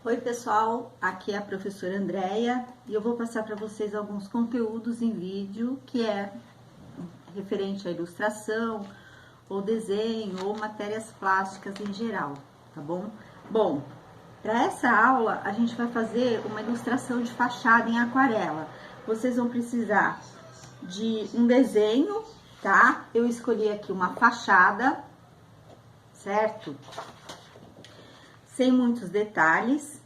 Oi pessoal, aqui é a professora Andréia e eu vou passar para vocês alguns conteúdos em vídeo que é referente à ilustração, ou desenho, ou matérias plásticas em geral, tá bom? Bom, para essa aula a gente vai fazer uma ilustração de fachada em aquarela. Vocês vão precisar de um desenho, tá? Eu escolhi aqui uma fachada, certo? Sem muitos detalhes.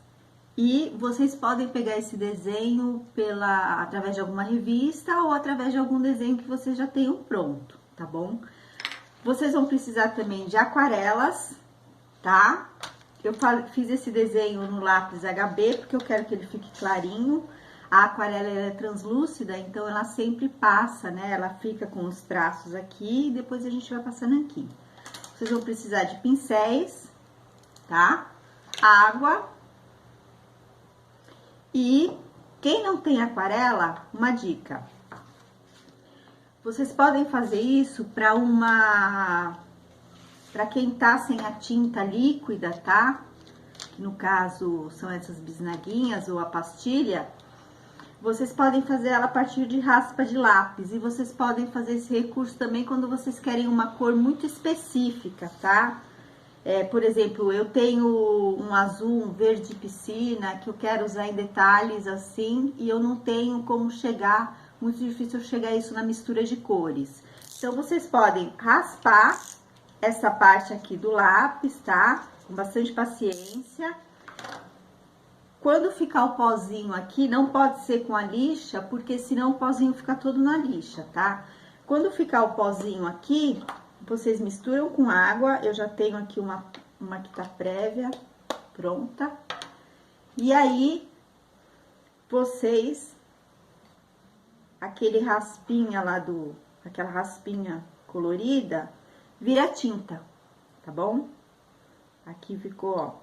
E vocês podem pegar esse desenho através de alguma revista ou através de algum desenho que vocês já tenham pronto, tá bom? Vocês vão precisar também de aquarelas, tá? Eu fiz esse desenho no lápis HB porque eu quero que ele fique clarinho. A aquarela é translúcida, então ela sempre passa, né? Ela fica com os traços aqui e depois a gente vai passando aqui. Vocês vão precisar de pincéis, tá? Água. E quem não tem aquarela, uma dica. Vocês podem fazer isso para quem tá sem a tinta líquida, tá? No caso, são essas bisnaguinhas ou a pastilha. Vocês podem fazer ela a partir de raspa de lápis. E vocês podem fazer esse recurso também quando vocês querem uma cor muito específica, tá? Por exemplo, eu tenho um azul, um verde piscina, que eu quero usar em detalhes assim, e eu não tenho como chegar, muito difícil chegar a isso na mistura de cores. Então, vocês podem raspar essa parte aqui do lápis, tá? Com bastante paciência. Quando ficar o pozinho aqui, não pode ser com a lixa, porque senão o pozinho fica todo na lixa, tá? Quando ficar o pozinho aqui, vocês misturam com água. Eu já tenho aqui uma que tá prévia, pronta. E aí, vocês, aquele raspinha lá aquela raspinha colorida, vira tinta, tá bom? Aqui ficou, ó,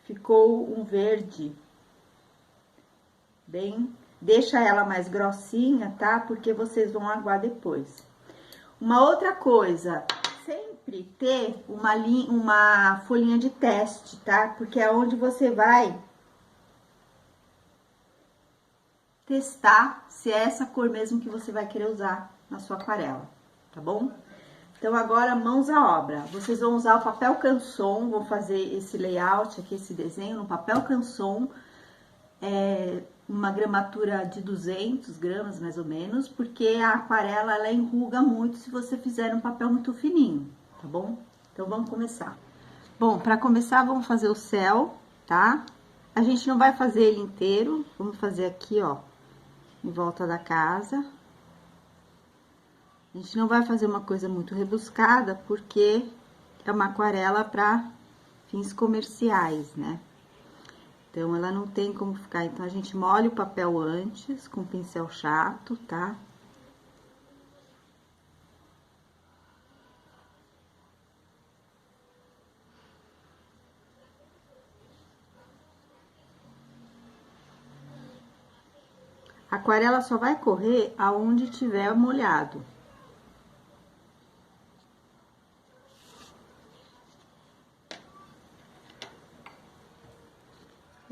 ficou um verde bem... Deixa ela mais grossinha, tá? Porque vocês vão aguar depois. Uma outra coisa, sempre ter uma folhinha de teste, tá? Porque é onde você vai testar se é essa cor mesmo que você vai querer usar na sua aquarela, tá bom? Então, agora, mãos à obra. Vocês vão usar o papel canson, vão fazer esse layout aqui, esse desenho no papel canson, uma gramatura de 200 gramas, mais ou menos, porque a aquarela, ela enruga muito se você fizer um papel muito fininho, tá bom? Então, vamos começar. Bom, para começar, vamos fazer o céu, tá? A gente não vai fazer ele inteiro, vamos fazer aqui, ó, em volta da casa. A gente não vai fazer uma coisa muito rebuscada, porque é uma aquarela para fins comerciais, né? Então, ela não tem como ficar. Então, a gente molha o papel antes com pincel chato, tá? A aquarela só vai correr aonde tiver molhado.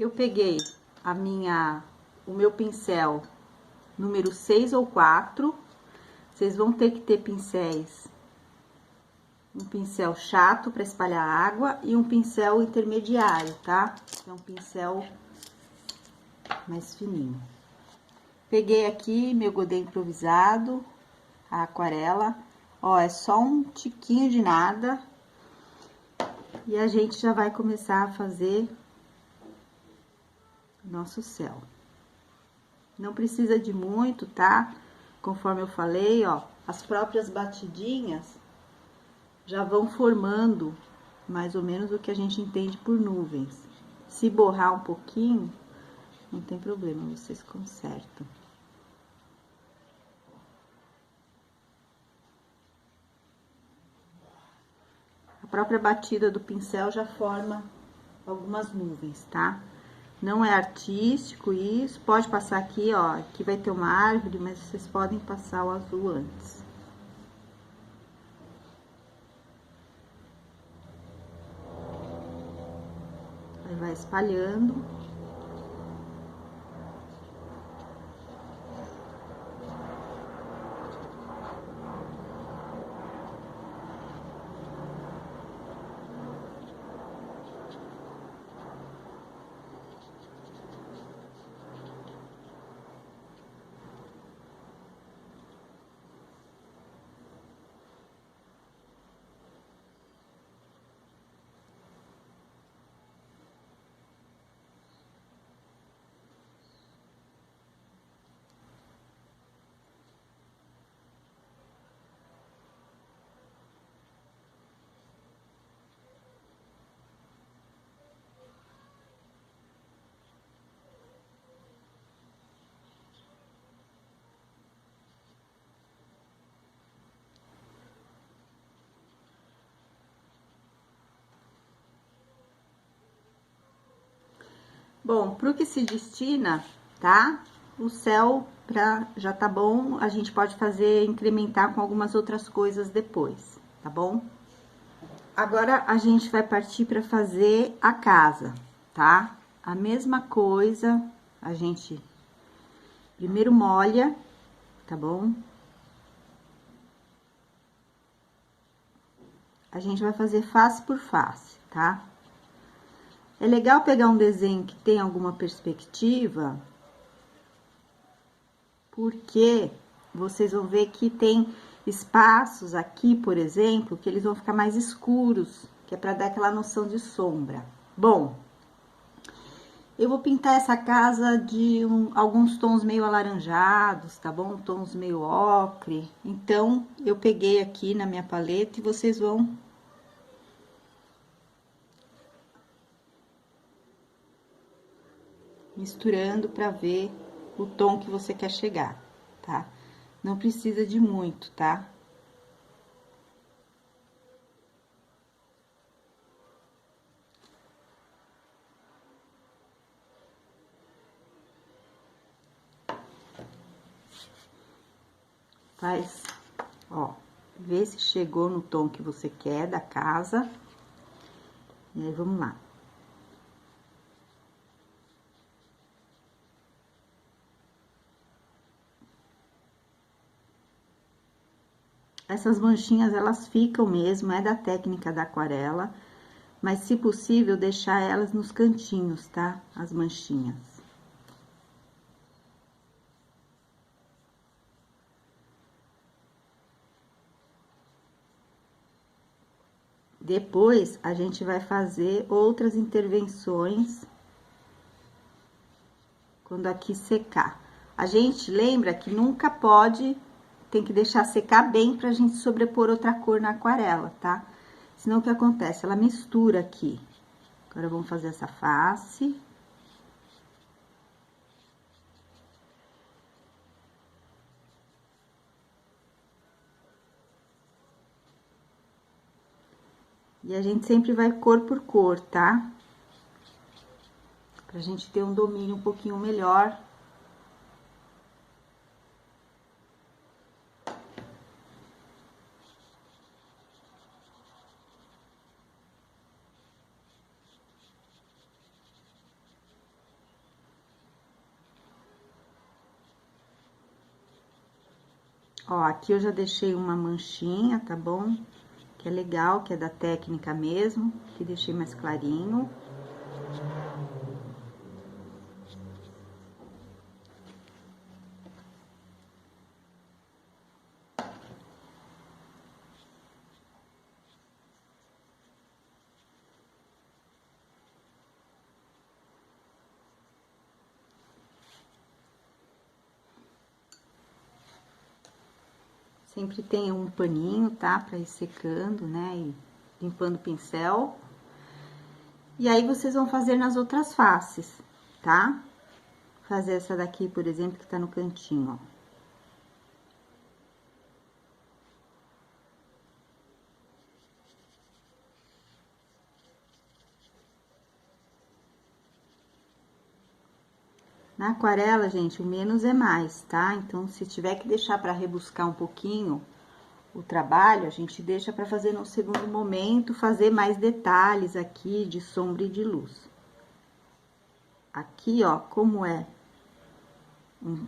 Eu peguei o meu pincel número 6 ou 4. Vocês vão ter que ter pincéis, um pincel chato para espalhar água e um pincel intermediário, tá? É um pincel mais fininho. Peguei aqui meu godê improvisado, a aquarela. Ó, é só um tiquinho de nada. E a gente já vai começar a fazer nosso céu. Não precisa de muito, tá? Conforme eu falei, ó, as próprias batidinhas já vão formando mais ou menos o que a gente entende por nuvens. Se borrar um pouquinho, não tem problema, vocês consertam. A própria batida do pincel já forma algumas nuvens, tá? Não é artístico isso, pode passar aqui, ó, aqui vai ter uma árvore, mas vocês podem passar o azul antes. Aí vai espalhando. Bom, pro que se destina, tá? O céu já tá bom, a gente pode fazer, incrementar com algumas outras coisas depois, tá bom? Agora, a gente vai partir para fazer a casa, tá? A mesma coisa, a gente primeiro molha, tá bom? A gente vai fazer face por face, tá? É legal pegar um desenho que tem alguma perspectiva, porque vocês vão ver que tem espaços aqui, por exemplo, que eles vão ficar mais escuros, que é para dar aquela noção de sombra. Bom, eu vou pintar essa casa de alguns tons meio alaranjados, tá bom? Tons meio ocre. Então, eu peguei aqui na minha paleta e vocês vão misturando para ver o tom que você quer chegar, tá? Não precisa de muito, tá? Faz, ó, vê se chegou no tom que você quer da casa. E aí, vamos lá. Essas manchinhas, elas ficam mesmo, é da técnica da aquarela, mas se possível, deixar elas nos cantinhos, tá? As manchinhas. Depois, a gente vai fazer outras intervenções quando aqui secar. A gente lembra que nunca pode, tem que deixar secar bem pra gente sobrepor outra cor na aquarela, tá? Senão o que acontece? Ela mistura aqui. Agora, vamos fazer essa face. E a gente sempre vai cor por cor, tá? Pra gente ter um domínio um pouquinho melhor. Ó, aqui eu já deixei uma manchinha, tá bom? Que é legal, que é da técnica mesmo, que deixei mais clarinho. Sempre tem um paninho, tá? Pra ir secando, né? E limpando o pincel. E aí, vocês vão fazer nas outras faces, tá? Fazer essa daqui, por exemplo, que tá no cantinho, ó. Na aquarela, gente, o menos é mais, tá? Então, se tiver que deixar pra rebuscar um pouquinho o trabalho, a gente deixa pra fazer no segundo momento, fazer mais detalhes aqui de sombra e de luz. aqui, ó, como é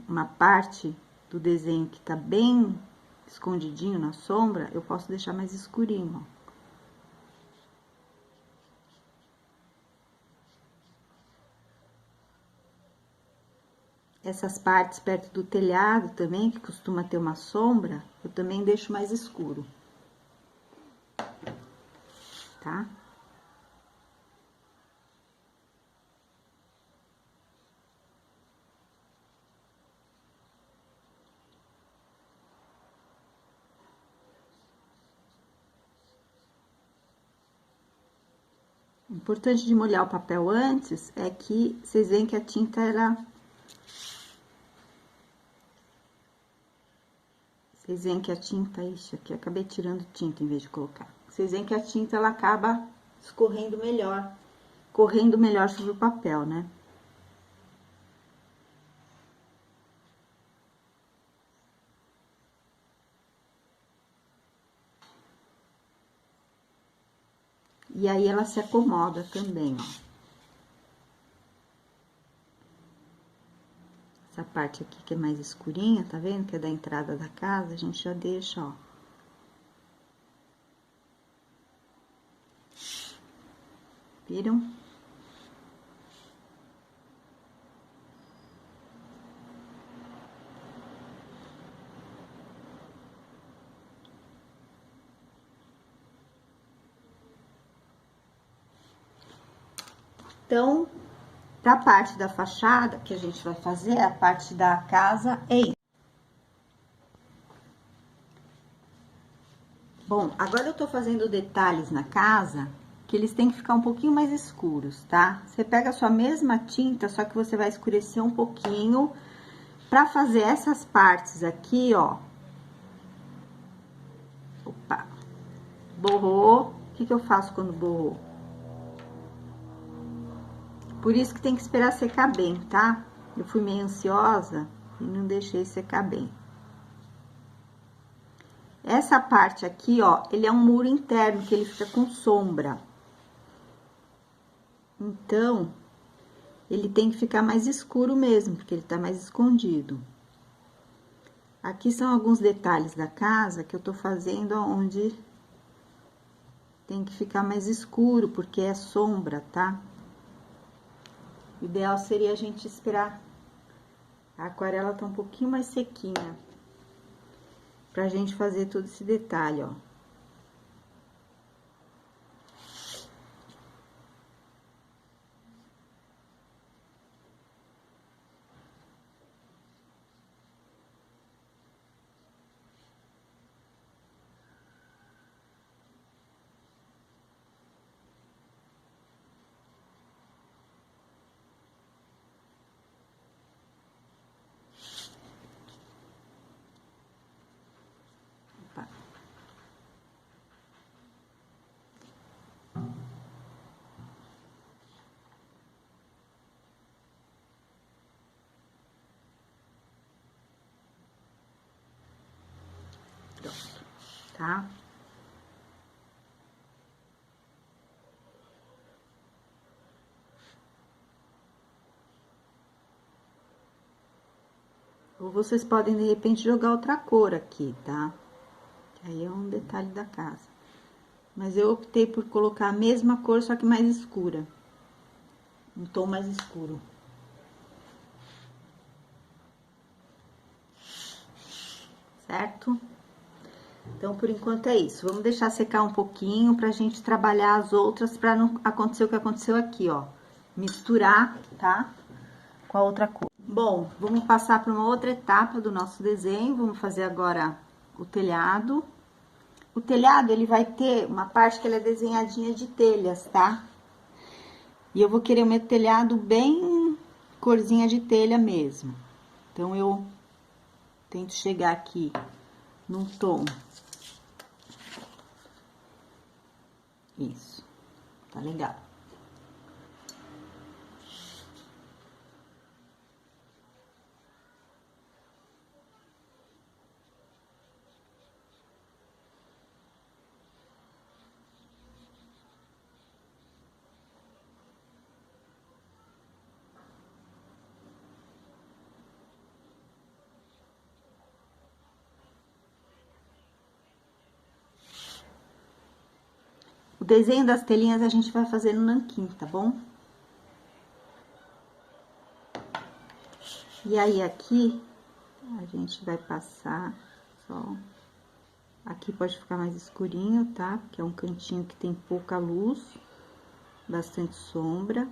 uma parte do desenho que tá bem escondidinho na sombra, eu posso deixar mais escurinho, ó. Essas partes perto do telhado também, que costuma ter uma sombra, eu também deixo mais escuro. Tá? O importante de molhar o papel antes é que vocês veem que a tinta, vocês veem que a tinta, ixi, aqui eu acabei tirando tinta em vez de colocar. Vocês veem que a tinta, ela acaba escorrendo melhor, correndo melhor sobre o papel, né? E aí, ela se acomoda também, ó. Essa parte aqui que é mais escurinha, tá vendo? Que é da entrada da casa, a gente já deixa, ó. Viram? Então, pra parte da fachada que a gente vai fazer, a parte da casa, é isso. Bom, agora eu tô fazendo detalhes na casa, que eles têm que ficar um pouquinho mais escuros, tá? Você pega a sua mesma tinta, só que você vai escurecer um pouquinho, pra fazer essas partes aqui, ó. Opa! Borrou. O que que eu faço quando borrou? Por isso que tem que esperar secar bem, tá? Eu fui meio ansiosa e não deixei secar bem. Essa parte aqui, ó, ele é um muro interno, que ele fica com sombra. Então, ele tem que ficar mais escuro mesmo, porque ele tá mais escondido. Aqui são alguns detalhes da casa que eu tô fazendo onde tem que ficar mais escuro, porque é sombra, tá? O ideal seria a gente esperar a aquarela tá um pouquinho mais sequinha, pra gente fazer todo esse detalhe, ó. Opa. Pronto, tá? Ou vocês podem, de repente, jogar outra cor aqui, tá? Que aí é um detalhe da casa. Mas eu optei por colocar a mesma cor, só que mais escura. Um tom mais escuro. Certo? Então, por enquanto é isso. Vamos deixar secar um pouquinho pra gente trabalhar as outras, pra não acontecer o que aconteceu aqui, ó. Misturar, tá? Com a outra cor. Bom, vamos passar para uma outra etapa do nosso desenho. Vamos fazer agora o telhado. O telhado, ele vai ter uma parte que ela é desenhadinha de telhas, tá? E eu vou querer o meu telhado bem corzinha de telha mesmo. Então, eu tento chegar aqui num tom. Isso, tá legal. O desenho das telinhas a gente vai fazer no nanquim, tá bom? E aí, aqui, a gente vai passar só... Aqui pode ficar mais escurinho, tá? Porque é um cantinho que tem pouca luz, bastante sombra.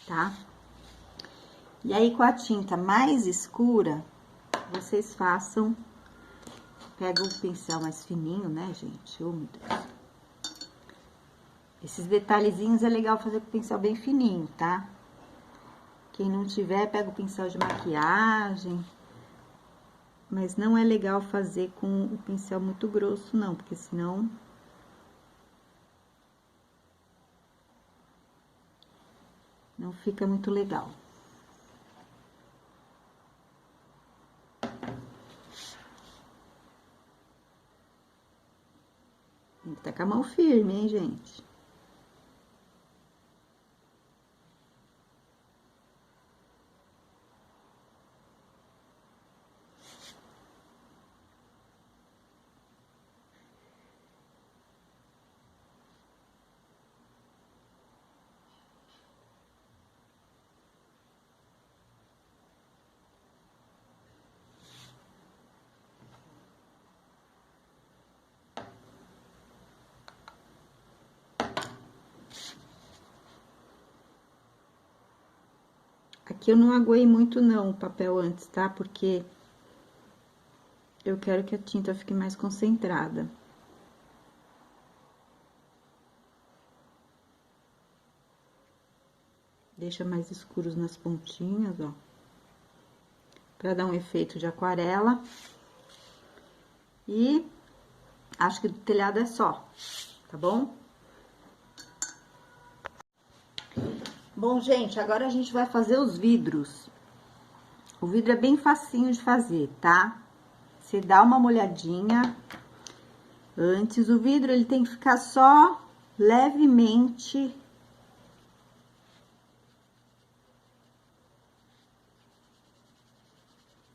Tá? E aí, com a tinta mais escura, vocês façam... Pega o pincel mais fininho, né, gente? Oh, meu Deus. Esses detalhezinhos é legal fazer com o pincel bem fininho, tá? Quem não tiver, pega o pincel de maquiagem. Mas não é legal fazer com o pincel muito grosso, não, porque senão... não fica muito legal. Tem que estar com a mão firme, hein, gente? Aqui eu não aguei muito não o papel antes, tá? Porque eu quero que a tinta fique mais concentrada. Deixa mais escuros nas pontinhas, ó. Pra dar um efeito de aquarela. E acho que do telhado é só, tá bom? Bom, gente, agora a gente vai fazer os vidros. O vidro é bem facinho de fazer, tá? Você dá uma molhadinha antes. O vidro, ele tem que ficar só levemente...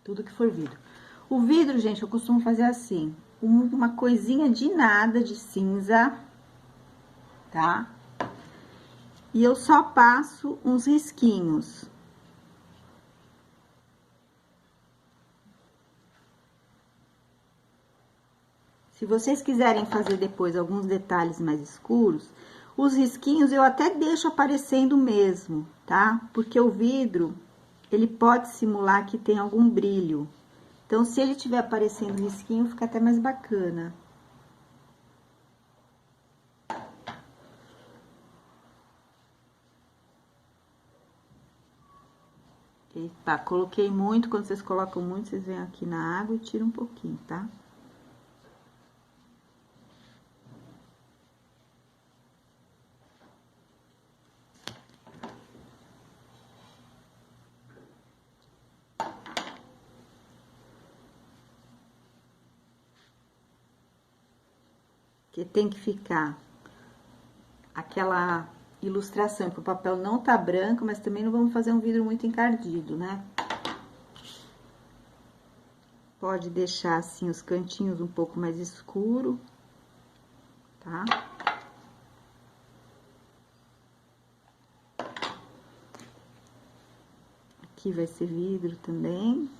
Tudo que for vidro. O vidro, gente, eu costumo fazer assim, uma coisinha de nada de cinza, tá? E eu só passo uns risquinhos. Se vocês quiserem fazer depois alguns detalhes mais escuros, os risquinhos eu até deixo aparecendo mesmo, tá? Porque o vidro, ele pode simular que tem algum brilho. Então, se ele tiver aparecendo risquinho, fica até mais bacana. Eita, coloquei muito, quando vocês colocam muito, vocês vêm aqui na água e tiram um pouquinho, tá? Que tem que ficar aquela ilustração, que o papel não tá branco, mas também não vamos fazer um vidro muito encardido, né? Pode deixar assim os cantinhos um pouco mais escuro, tá? Aqui vai ser vidro também.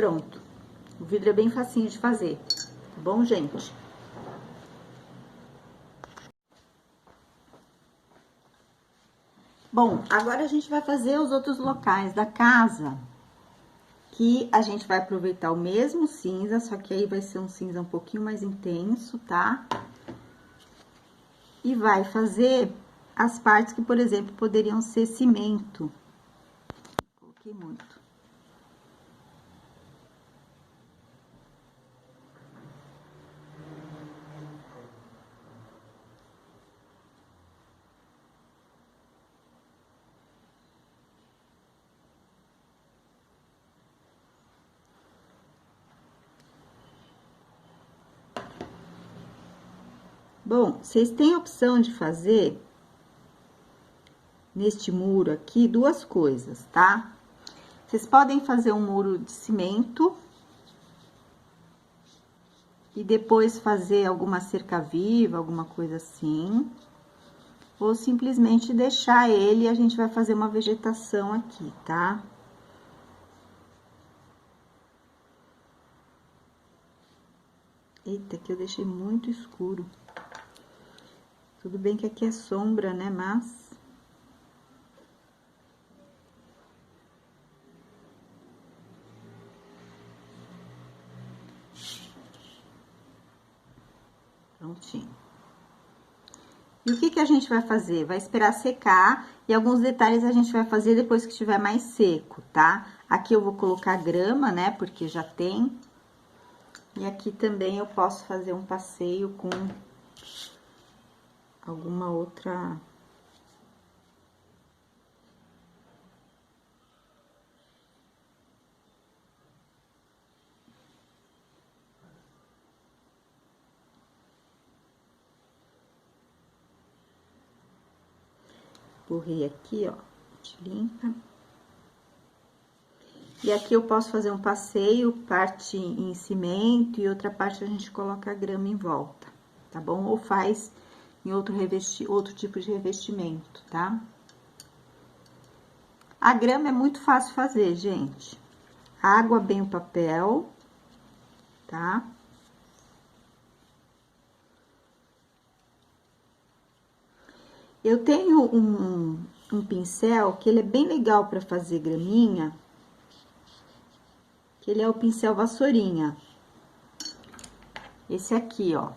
pronto. O vidro é bem facinho de fazer, tá bom, gente? Bom, agora a gente vai fazer os outros locais da casa, que a gente vai aproveitar o mesmo cinza, só que aí vai ser um cinza um pouquinho mais intenso, tá? E vai fazer as partes que, por exemplo, poderiam ser cimento. Coloquei muito. Bom, vocês têm a opção de fazer neste muro aqui duas coisas, tá? Vocês podem fazer um muro de cimento e depois fazer alguma cerca viva, alguma coisa assim. Ou simplesmente deixar ele e a gente vai fazer uma vegetação aqui, tá? Eita, que eu deixei muito escuro. Tudo bem que aqui é sombra, né, mas... Prontinho. E o que que a gente vai fazer? Vai esperar secar e alguns detalhes a gente vai fazer depois que estiver mais seco, tá? Aqui eu vou colocar grama, né, porque já tem. E aqui também eu posso fazer um passeio com alguma outra... Borrei aqui, ó, a gente limpa. E aqui eu posso fazer um passeio, parte em cimento e outra parte a gente coloca a grama em volta, tá bom? Ou faz em outro tipo de revestimento, tá? A grama é muito fácil fazer, gente. Água bem o papel, tá? Eu tenho um pincel que ele é bem legal para fazer graminha, que ele é o pincel vassourinha. Esse aqui, ó.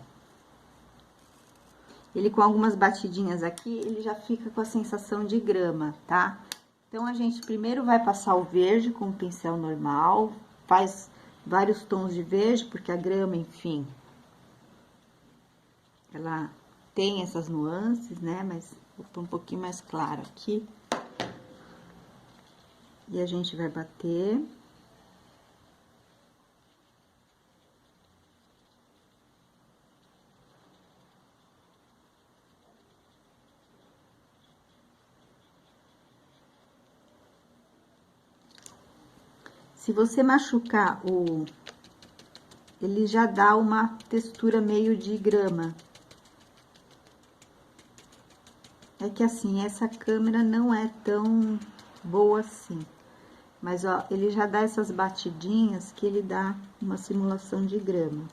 Ele com algumas batidinhas aqui, ele já fica com a sensação de grama, tá? Então, a gente primeiro vai passar o verde com o pincel normal, faz vários tons de verde, porque a grama, enfim, ela tem essas nuances, né? Mas vou pôr um pouquinho mais claro aqui. E a gente vai bater. Se você machucar ele já dá uma textura meio de grama. É que assim, essa câmera não é tão boa assim. Mas, ó, ele já dá essas batidinhas que ele dá uma simulação de grama.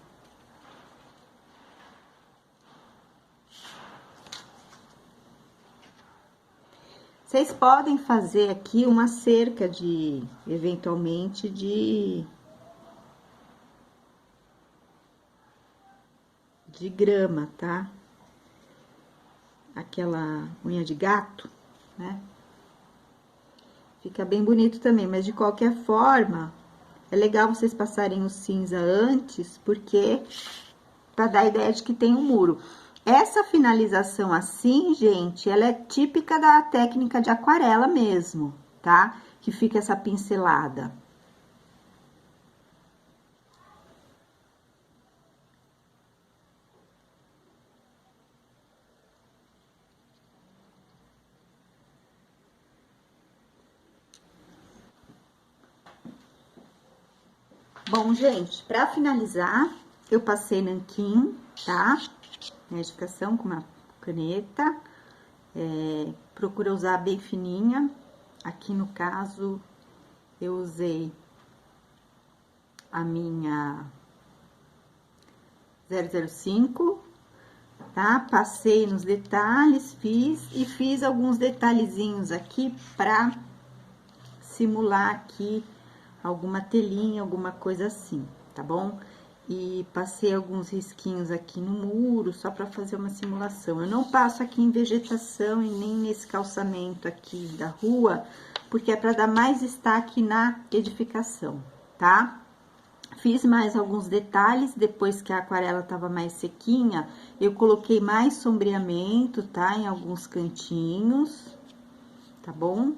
Vocês podem fazer aqui uma cerca eventualmente, de grama, tá? Aquela unha de gato, né? Fica bem bonito também, mas de qualquer forma, é legal vocês passarem o cinza antes, porque pra dar a ideia de que tem um muro. Essa finalização assim, gente, ela é típica da técnica de aquarela mesmo, tá? Que fica essa pincelada. Bom, gente, pra finalizar, eu passei nanquim, tá? Medicação com uma caneta. Procura usar bem fininha. Aqui no caso, eu usei a minha 005, tá? Passei nos detalhes, fiz alguns detalhezinhos aqui pra simular aqui alguma telinha, alguma coisa assim, tá bom? E passei alguns risquinhos aqui no muro, só pra fazer uma simulação. Eu não passo aqui em vegetação e nem nesse calçamento aqui da rua, porque é pra dar mais destaque na edificação, tá? Fiz mais alguns detalhes, depois que a aquarela tava mais sequinha, eu coloquei mais sombreamento, tá? Em alguns cantinhos, tá bom?